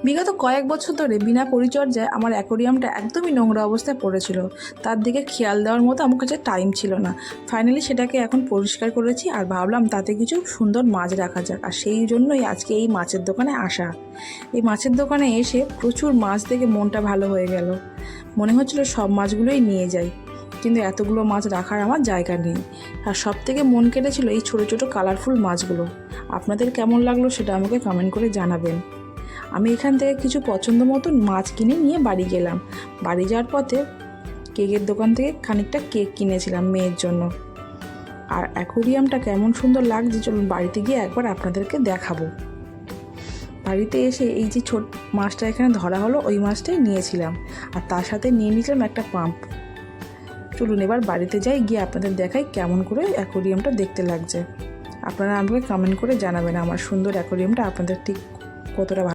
বিগত কয়েক বছর ধরে বিনা পরিচর্যায় আমার অ্যাকোরিয়ামটা একদমই নোংরা অবস্থায় পড়েছিল। তার দিকে খেয়াল দেওয়ার মতো আমার কাছে টাইম ছিল না। ফাইনালি সেটাকে এখন পরিষ্কার করেছি আর ভাবলাম তাতে কিছু সুন্দর মাছ রাখা যাক, আর সেই জন্যই আজকে এই মাছের দোকানে আসা। এই মাছের দোকানে এসে প্রচুর মাছ দেখে মনটা ভালো হয়ে গেল। মনে হচ্ছিল সব মাছগুলোই নিয়ে যাই, কিন্তু এতগুলো মাছ রাখার আমার জায়গা নেই। আর সব থেকে মন কেটেছিল এই ছোটো ছোটো কালারফুল মাছগুলো। আপনাদের কেমন লাগলো সেটা আমাকে কমেন্ট করে জানাবেন। আমি এখান থেকে কিছু পছন্দ মতন মাছ কিনে নিয়ে বাড়ি গেলাম। বাড়ি যাওয়ার পথে কেকের দোকান থেকে খানিকটা কেক কিনেছিলাম মেয়ের জন্য। আর অ্যাকোরিয়ামটা কেমন সুন্দর লাগছে, চলুন বাড়িতে গিয়ে একবার আপনাদেরকে দেখাবো। বাড়িতে এসে এই যে ছোট মাছটা এখানে ধরা হলো, ওই মাছটাই নিয়েছিলাম, আর তার সাথে নিয়ে নিয়েছিলাম একটা পাম্প। চলুন এবার বাড়িতে যাই, গিয়ে আপনাদের দেখাই কেমন করে অ্যাকোরিয়ামটা দেখতে লাগছে। আপনারা আমাকে কমেন্ট করে জানাবেন আমার সুন্দর অ্যাকোরিয়ামটা আপনাদের ঠিক কতটা